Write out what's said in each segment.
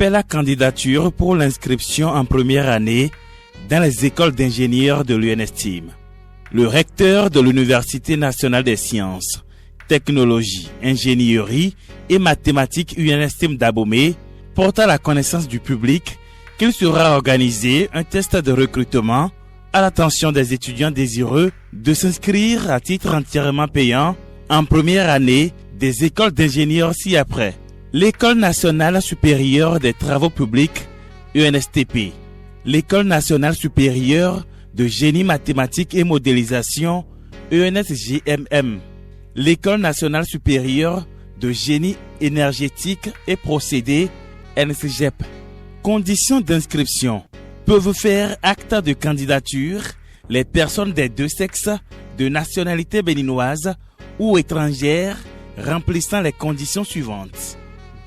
Appel à candidature pour l'inscription en première année dans les écoles d'ingénieurs de l'UNSTIM. Le recteur de l'Université nationale des sciences, technologies, ingénierie et mathématiques UNSTIM d'Abomey porte à la connaissance du public qu'il sera organisé un test de recrutement à l'attention des étudiants désireux de s'inscrire à titre entièrement payant en première année des écoles d'ingénieurs ci-après. L'École nationale supérieure des travaux publics UNSTP, l'École nationale supérieure de génie mathématique et modélisation ENSGMM, l'École nationale supérieure de génie énergétique et procédés NSGEP. Conditions d'inscription. Peuvent faire acte de candidature les personnes des deux sexes de nationalité béninoise ou étrangère remplissant les conditions suivantes.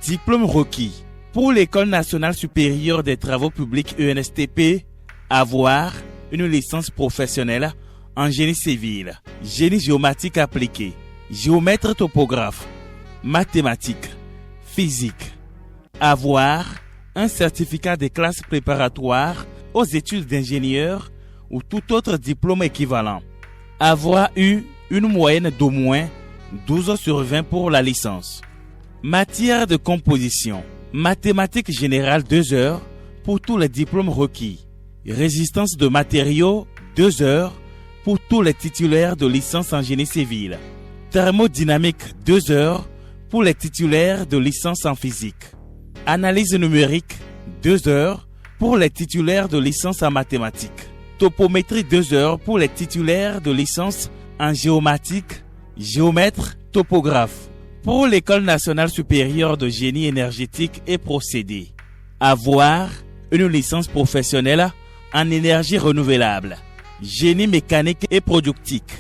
Diplôme requis. Pour l'École nationale supérieure des travaux publics ENSTP, avoir une licence professionnelle en génie civil, génie géomatique appliqué, géomètre topographe, mathématiques, physique. Avoir un certificat de classe préparatoire aux études d'ingénieur ou tout autre diplôme équivalent. Avoir eu une moyenne d'au moins 12 sur 20 pour la licence. Matière de composition. Mathématiques générales 2 heures pour tous les diplômes requis. Résistance de matériaux 2 heures pour tous les titulaires de licence en génie civil. Thermodynamique 2 heures pour les titulaires de licence en physique. Analyse numérique 2 heures pour les titulaires de licence en mathématiques. Topométrie 2 heures pour les titulaires de licence en géomatique, géomètre, topographe. Pour l'École nationale supérieure de génie énergétique et procédés, avoir une licence professionnelle en énergie renouvelable, génie mécanique et productique,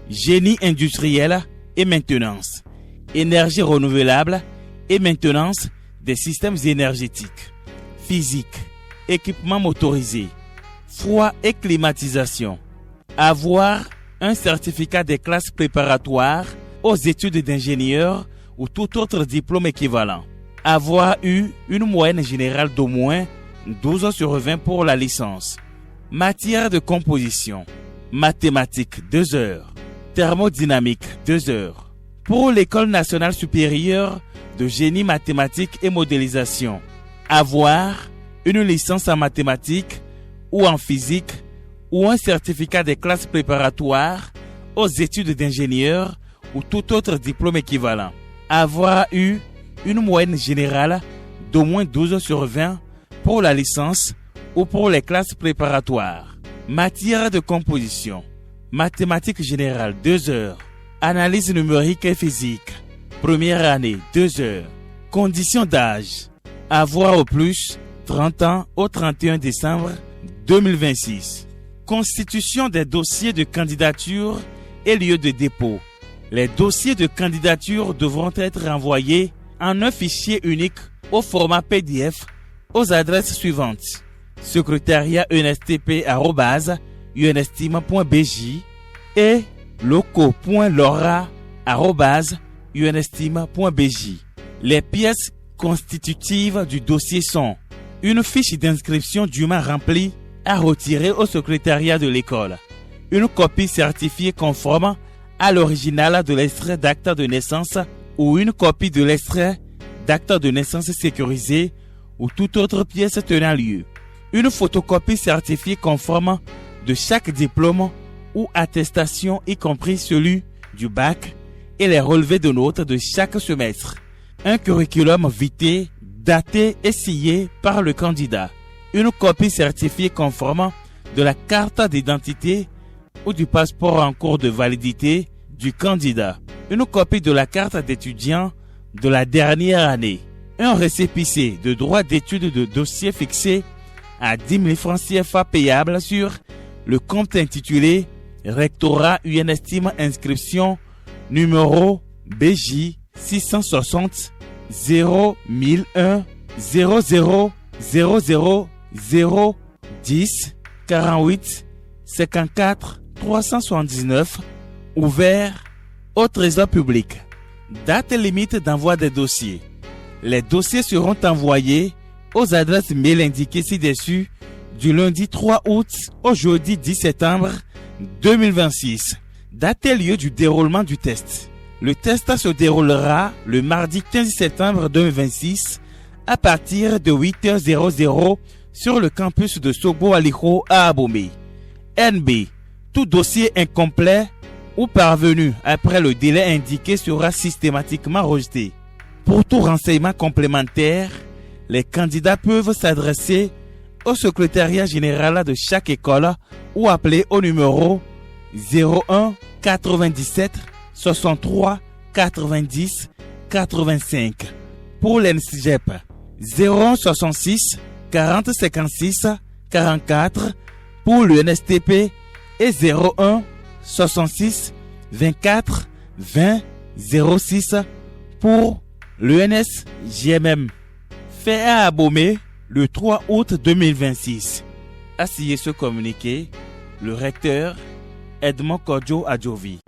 génie industriel et maintenance, énergie renouvelable et maintenance des systèmes énergétiques, physique, équipement motorisé, froid et climatisation. Avoir un certificat des classes préparatoires aux études d'ingénieur ou tout autre diplôme équivalent. Avoir eu une moyenne générale d'au moins 12 sur 20 pour la licence. Matière de composition. Mathématiques 2 heures. Thermodynamique 2 heures. Pour l'École nationale supérieure de génie mathématique et modélisation. Avoir une licence en mathématiques ou en physique ou un certificat des classes préparatoires aux études d'ingénieur ou tout autre diplôme équivalent. Avoir eu une moyenne générale d'au moins 12 sur 20 pour la licence ou pour les classes préparatoires. Matière de composition. Mathématiques générales 2 heures. Analyse numérique et physique. Première année 2 heures. Conditions d'âge. Avoir au plus 30 ans au 31 décembre 2026. Constitution des dossiers de candidature et lieu de dépôt. Les dossiers de candidature devront être envoyés en un fichier unique au format PDF aux adresses suivantes: secrétariat_unstp@unstim.bj et loco.lora@unstim.bj. Les pièces constitutives du dossier sont une fiche d'inscription dûment remplie à retirer au secrétariat de l'école, une copie certifiée conforme à l'original de l'extrait d'acte de naissance ou une copie de l'extrait d'acte de naissance sécurisé ou toute autre pièce tenant lieu, une photocopie certifiée conforme de chaque diplôme ou attestation y compris celui du bac et les relevés de notes de chaque semestre, un curriculum vitae daté et signé par le candidat, une copie certifiée conforme de la carte d'identité ou du passeport en cours de validité du candidat, une copie de la carte d'étudiant de la dernière année, un récépissé de droit d'étude de dossier fixé à 10 000 francs CFA payable sur le compte intitulé Rectorat UNSTIM inscription numéro BJ 660 0101 00 00 010 48 54 379, ouvert au trésor public. Date limite d'envoi des dossiers. Les dossiers seront envoyés aux adresses mail indiquées ci-dessus du lundi 3 août au jeudi 10 septembre 2026. Date et lieu du déroulement du test. Le test se déroulera le mardi 15 septembre 2026 à partir de 8h00 sur le campus de Sobo Aliko à Abomey. NB. Tout dossier incomplet ou parvenu après le délai indiqué sera systématiquement rejeté. Pour tout renseignement complémentaire, les candidats peuvent s'adresser au secrétariat général de chaque école ou appeler au numéro 01 97 63 90 85. Pour l'ENSGEP, 01 66 40 56 44 pour l'UNSTP et 01 66 24 20 06 pour l'UNSGMM. Fait à Abomey le 3 août 2026. A signé ce communiqué le recteur Edmond Kodjo Adjovi.